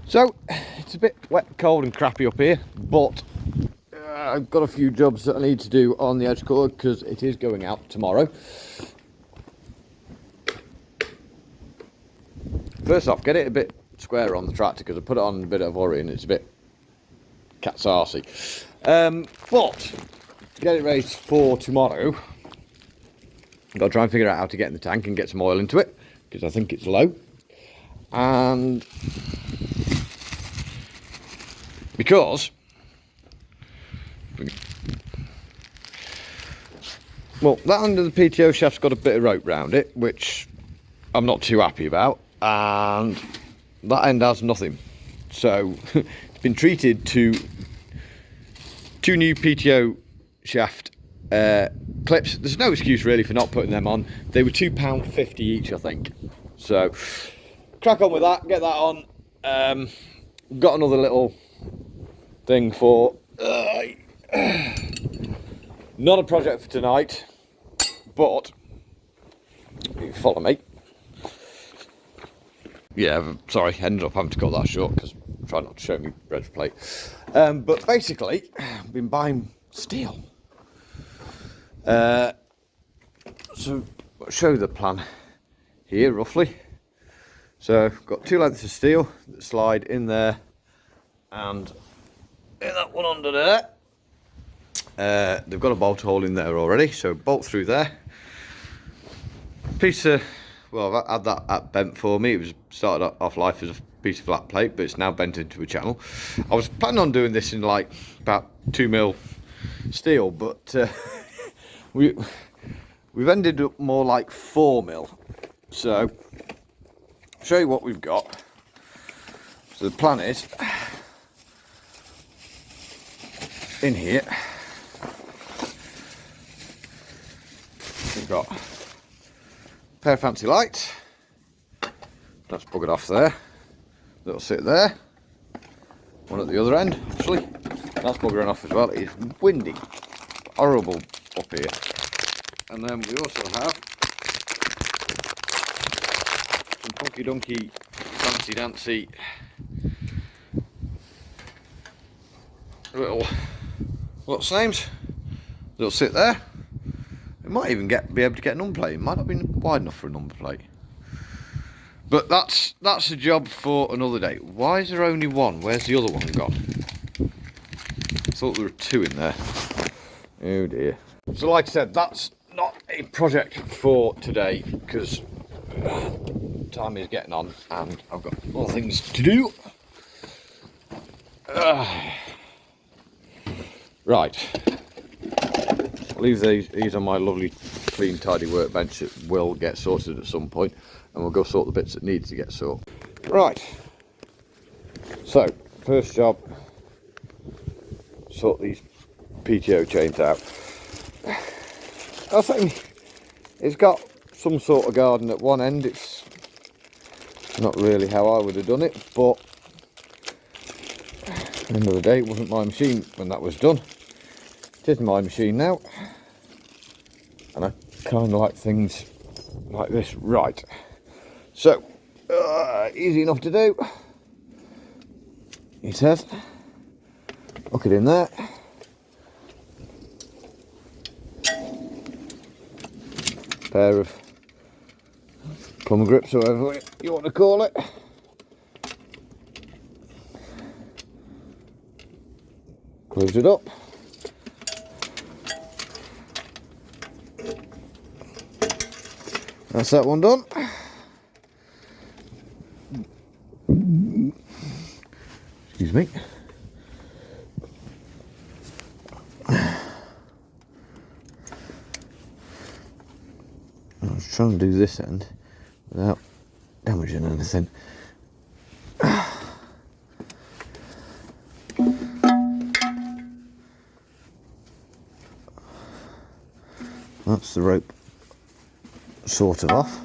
So it's a bit wet, cold and crappy up here, but I've got a few jobs that I need to do on the hedgecutter because it is going out tomorrow. First off, get it a bit square on the tractor because I put it on a bit of a hurry and it's a bit cat's arsey. But get it ready for tomorrow. I've got to try and figure out how to get in the tank and get some oil into it because I think it's low. And because, well, that end of the PTO shaft's got a bit of rope round it, which I'm not too happy about, and that end has nothing. So it's been treated to 2 new PTO shaft clips. There's no excuse really for not putting them on. They were £2.50 each, I think. So crack on with that, get that on. Got another little thing for not a project for tonight, but you follow me. Yeah, sorry, ended up having to cut that short because I'm trying not to show me red plate. But basically, I've been buying steel. So I'll show you the plan here roughly. So I've got 2 lengths of steel that slide in there and in that one under there. They've got a bolt hole in there already, so bolt through there. Piece of, well, I've had that bent for me. It was started off life as a piece of flat plate, but it's now bent into a channel. I was planning on doing this in like about 2mm steel, but we've ended up more like 4mm. So I'll show you what we've got. So the plan is in here we've got a pair of fancy lights. That's buggered off there. That'll sit there. One at the other end, actually. That's buggering off as well. It's windy, horrible up here. And then we also have some funky dunky, fancy dancy little, what's names? That'll sit there. It might even be able to get a number plate. It might not be wide enough for a number plate. But that's a job for another day. Why is there only one? Where's the other one gone? I thought there were 2 in there. Oh dear. So like I said, that's not a project for today because time is getting on and I've got more things to do. Right. I'll leave these on my lovely clean tidy workbench. It will get sorted at some point and we'll go sort the bits that need to get sorted. Right, so first job, sort these PTO chains out. I think it's got some sort of garden at one end. It's not really how I would have done it, but at the end of the day it wasn't my machine when that was done. It is my machine now, and I kind of like things like this. Right, so easy enough to do. He says, hook it in there. Pair of plumber grips, or whatever you want to call it. Close it up. That's that one done. Excuse me. I was trying to do this end without damaging anything. That's the rope sort of off.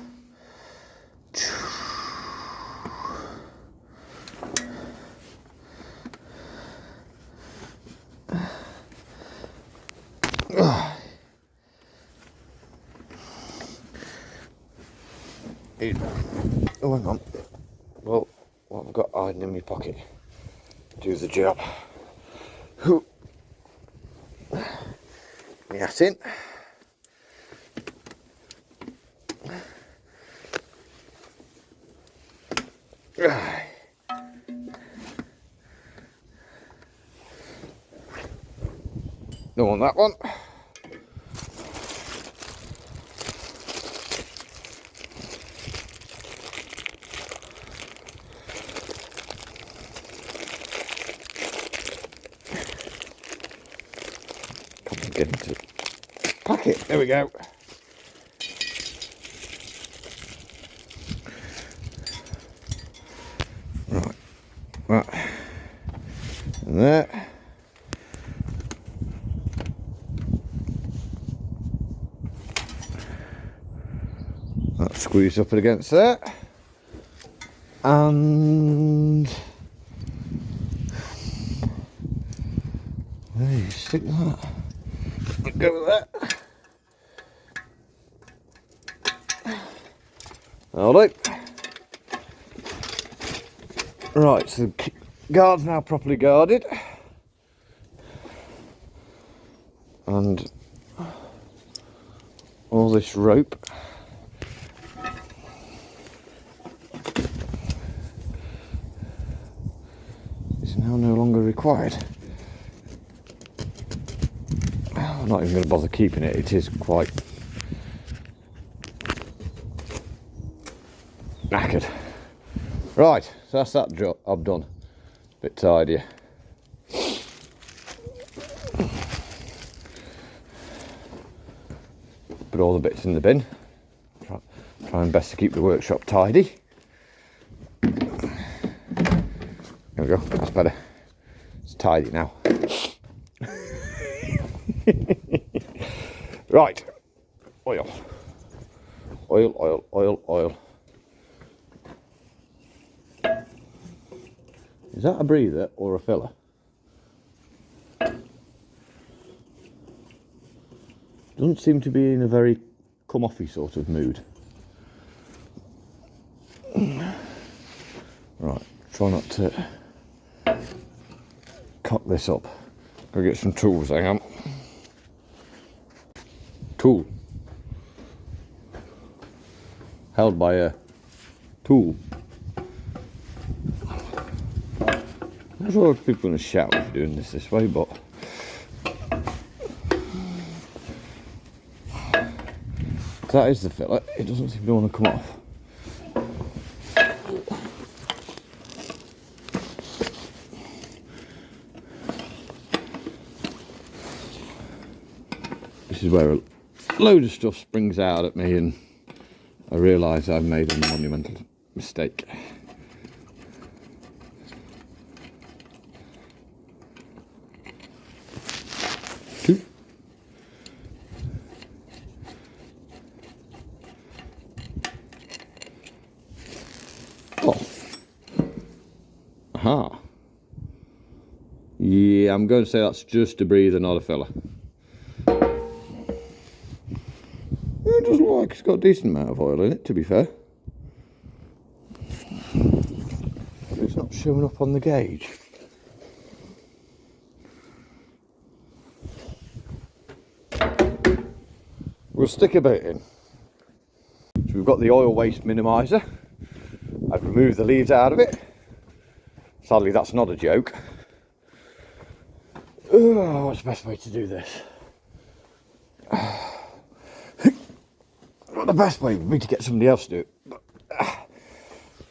Oh, hang on. Well, what I've got hiding in my pocket. Do the job. Net in. Don't want that one. Get into packet. There we go. Right. Right. And there. That's squeezed up against there. And where do you stick that? Go with that. Alright. Right, so the guard's now properly guarded. And all this rope is now no longer required. I'm not even going to bother keeping it, it is quite knackered. Right, so that's that job done. Bit tidier. Put all the bits in the bin. Trying best to keep the workshop tidy. There we go, that's better. It's tidy now. Right, oil. Oil, oil, oil, oil. Is that a breather or a filler? Doesn't seem to be in a very come-offy sort of mood. Right, try not to cock this up. Go get some tools, hang on. Tool. Held by a tool. I'm sure people are going to shout if you're doing this way, but that is the fillet. It doesn't seem to want to come off. This is where a load of stuff springs out at me and I realise I've made a monumental mistake. Oh. Aha. Yeah, I'm going to say that's just a breather, not a filler. It does look like it's got a decent amount of oil in it, to be fair. It's not showing up on the gauge. We'll stick a bit in. So we've got the oil waste minimiser. I've removed the leaves out of it. Sadly, that's not a joke. Oh, what's the best way to do this? Well, the best way would be to get somebody else to do it, but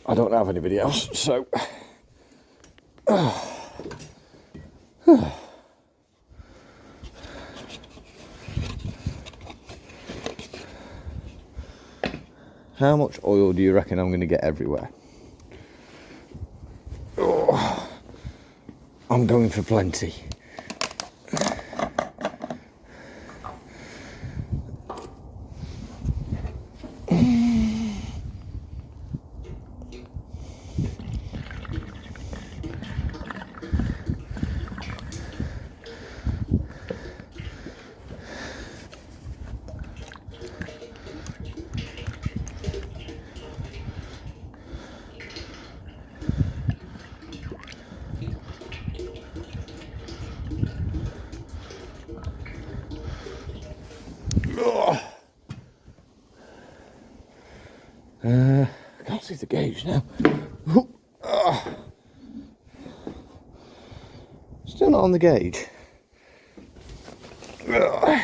I don't have anybody else, so how much oil do you reckon I'm going to get everywhere? Oh, I'm going for plenty. gauge now. Still not on the gauge. We'll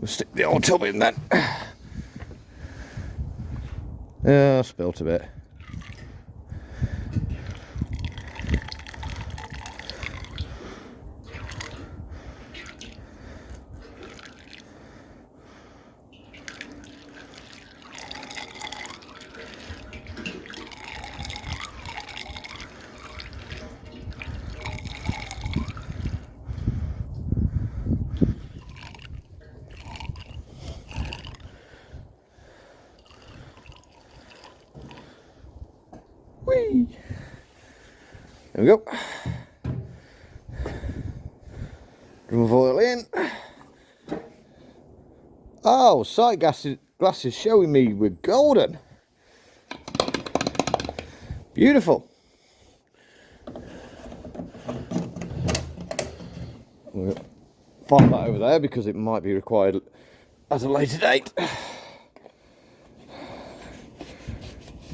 stick the old tub in then. Yeah, I spilt a bit. Whee! There we go. Drum of oil in. Oh, sight glass is showing me we're golden. Beautiful. We'll file that over there because it might be required at a later date.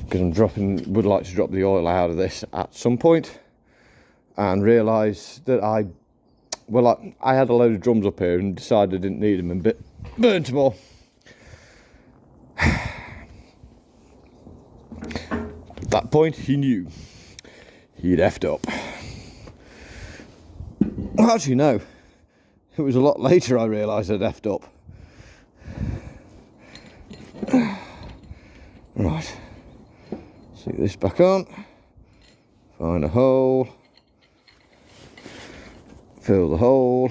Because would like to drop the oil out of this at some point, and realise that I had a load of drums up here and decided I didn't need them and burnt them all. At that point, he knew he'd effed up. Well, actually, no, it was a lot later I realised I'd effed up. Right. Stick this back on, find a hole, fill the hole,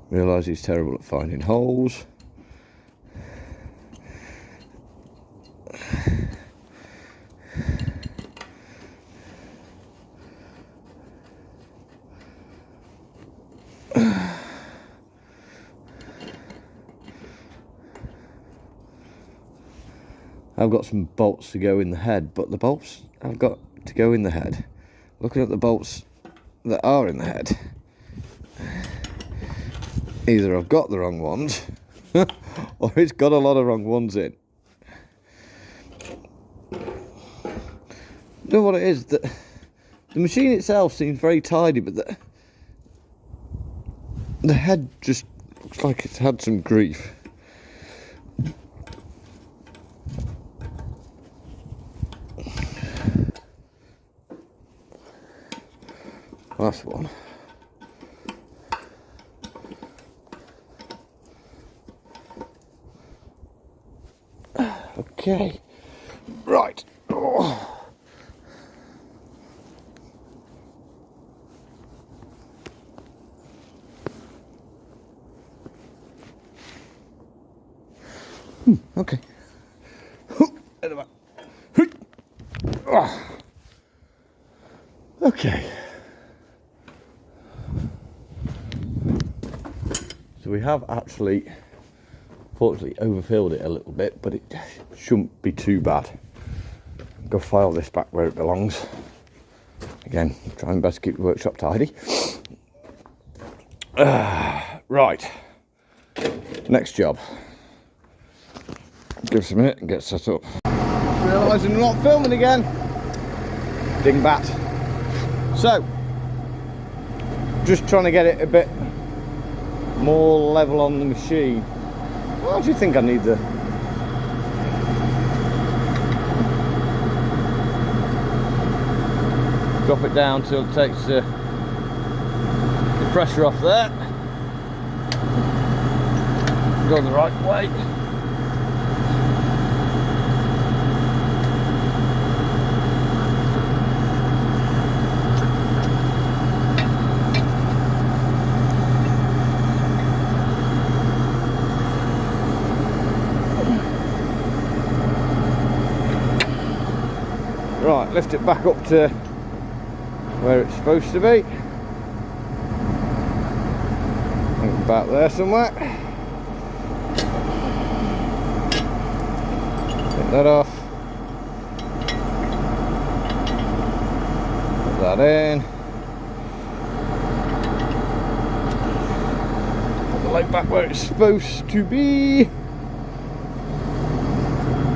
realise he's terrible at finding holes. I've got some bolts to go in the head, but the bolts I've got to go in the head, looking at the bolts that are in the head, either I've got the wrong ones or it's got a lot of wrong ones in. You know what it is? That the machine itself seems very tidy, but the head just looks like it's had some grief. Last one. Okay, right. Oh. Okay. Okay. So we have actually, fortunately, overfilled it a little bit, but it shouldn't be too bad. Go file this back where it belongs. Again, trying best to keep the workshop tidy. Right. Next job. Give us a minute and get set up. Realising we're not filming again. Dingbat. So, just trying to get it a bit more level on the machine. What do you think I need the drop it down till it takes the pressure off there. Go the right way. Right, lift it back up to where it's supposed to be. About there somewhere. Take that off. Put that in. the leg back where it's supposed to be.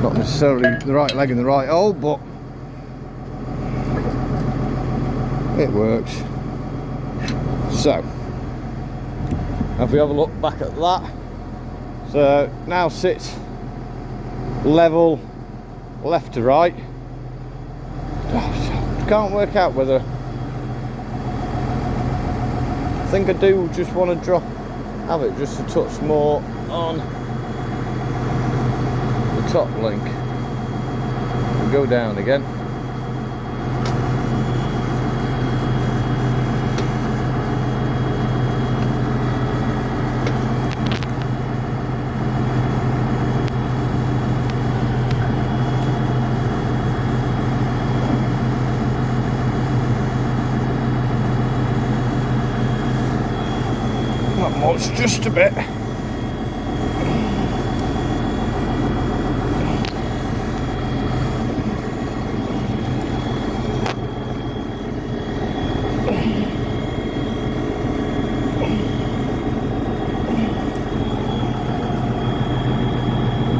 Not necessarily the right leg in the right hole, but it works. So, if we have a look back at that, so now sits level left to right. Can't work out whether, I think I do just want to have it just a touch more on the top link. We'll go down again. Not much, just a bit.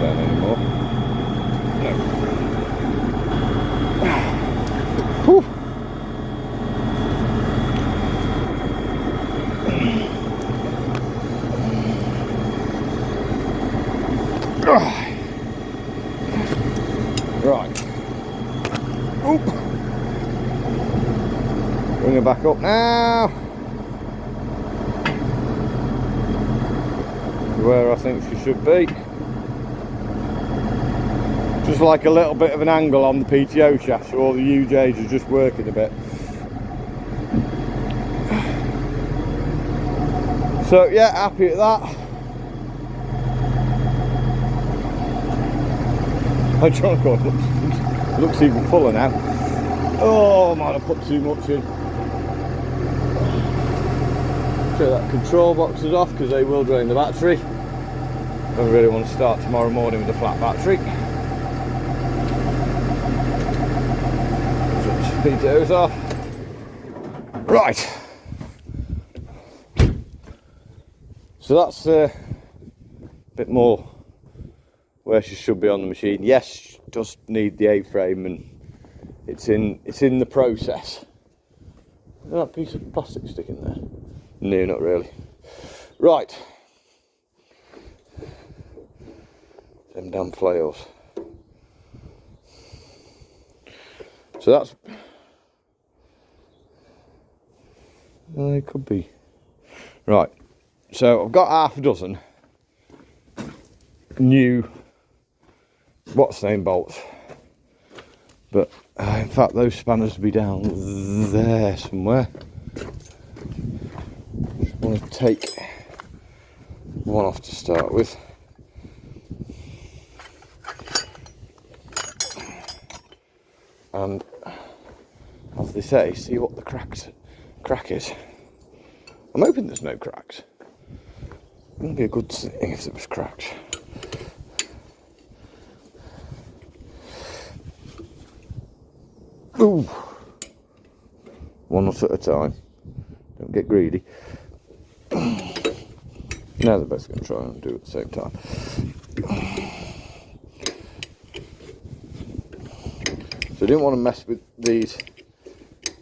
Down anymore? No. Whew. Right. Oop. Bring her back up now. Where I think she should be. Just like a little bit of an angle on the PTO shaft, so all the UJs are just working a bit. So yeah, happy at that. Hydraulic looks even fuller now. Oh, I might have put too much in. So that control box is off because they will drain the battery. I really want to start tomorrow morning with a flat battery. Switch PTOs off. Right. So that's a bit more where she should be on the machine. Yes, just need the A-frame, and it's in the process. Is that piece of plastic sticking there? No, not really. Right. Them damn flails. So that's, it could be. Right. So I've got half a dozen new what's name bolts, but in fact those spanners will be down there somewhere. Just want to take one off to start with. And as they say, see what the crack is. I'm hoping there's no cracks. It wouldn't be a good thing if it was cracks. Ooh. One nut at a time. Don't get greedy. Now they're both going to try and do it at the same time. So I didn't want to mess with these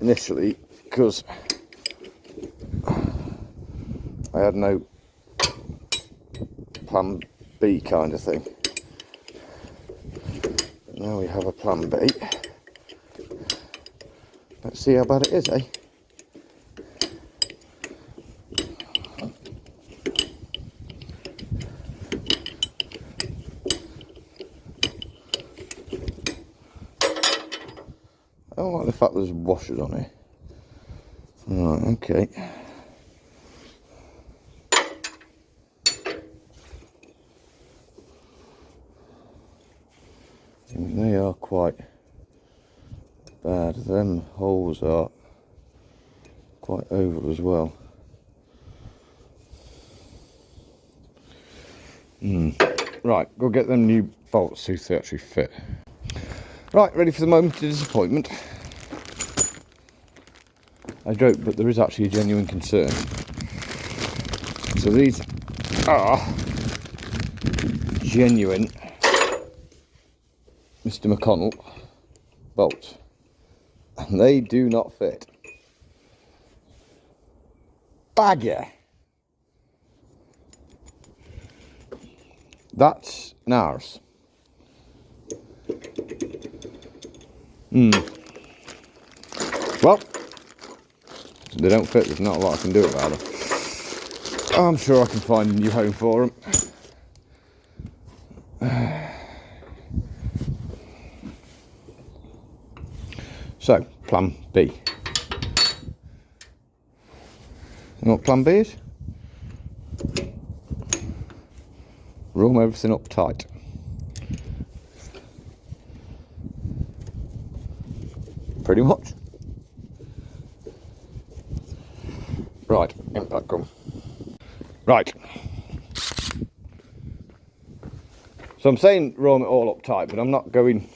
initially because I had no plan B kind of thing. But now we have a plan B. Let's see how bad it is, eh? I don't like the fact there's washers on it. Right, okay. They are quite bad. Them holes are quite oval as well. Right, go get them new bolts, see if they actually fit. Right, ready for the moment of disappointment. I joke, but there is actually a genuine concern. So these are genuine Mr. McConnell bolts, and they do not fit. Bagger. That's an arse. Well, they don't fit. There's not a lot I can do about them. I'm sure I can find a new home for them. So, plan B. You know what plan B is? Room everything up tight. Pretty much. Right, impact gum. Right. So I'm saying roam it all up tight, but I'm not going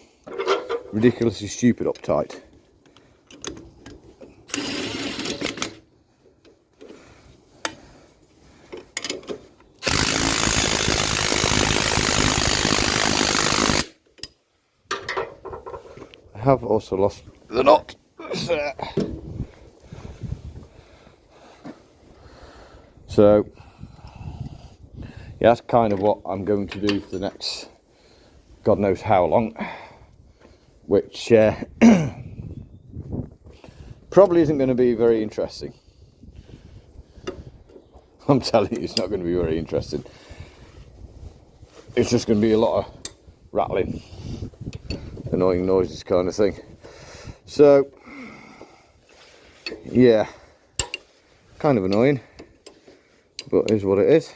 ridiculously stupid up tight. I have also lost the knot. So, yeah, that's kind of what I'm going to do for the next God knows how long, which probably isn't going to be very interesting. I'm telling you, it's not going to be very interesting. It's just going to be a lot of rattling, annoying noises kind of thing. So, yeah, kind of annoying, but it is what it is.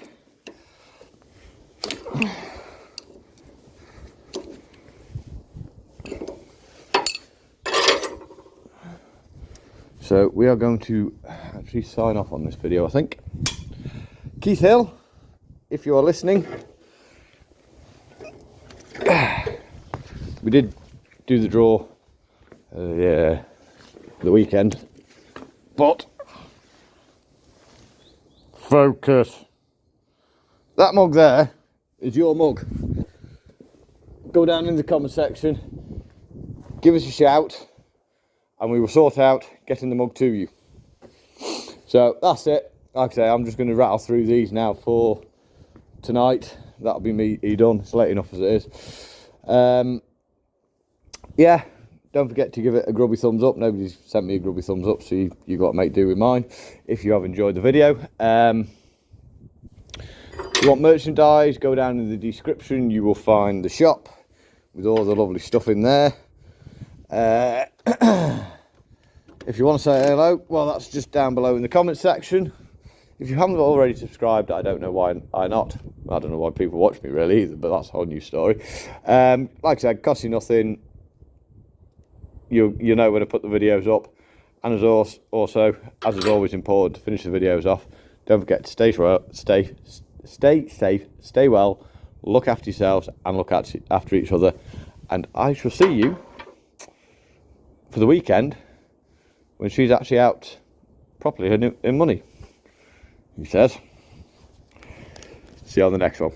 So we are going to actually sign off on this video, I think. Keith Hill, if you are listening, we did do the draw the weekend, but focus. That mug there is your mug. Go down in the comment section, give us a shout, and we will sort out getting the mug to you. So that's it. Like I say, I'm just going to rattle through these now for tonight. That'll be me done. It's late enough as it is. Yeah, don't forget to give it a grubby thumbs up. Nobody's sent me a grubby thumbs up, so you got to make do with mine if you have enjoyed the video. If you want merchandise, go down in the description. You will find the shop with all the lovely stuff in there. If you want to say hello, well, that's just down below in the comment section. If you haven't already subscribed, I don't know why not. I don't know why people watch me really either, but that's a whole new story. Like I said, costs you nothing. You know when to put the videos up, and as also, as is always important to finish the videos off, don't forget to stay safe, stay well, look after yourselves, and look after each other. And I shall see you for the weekend when she's actually out properly in money, he says. See you on the next one.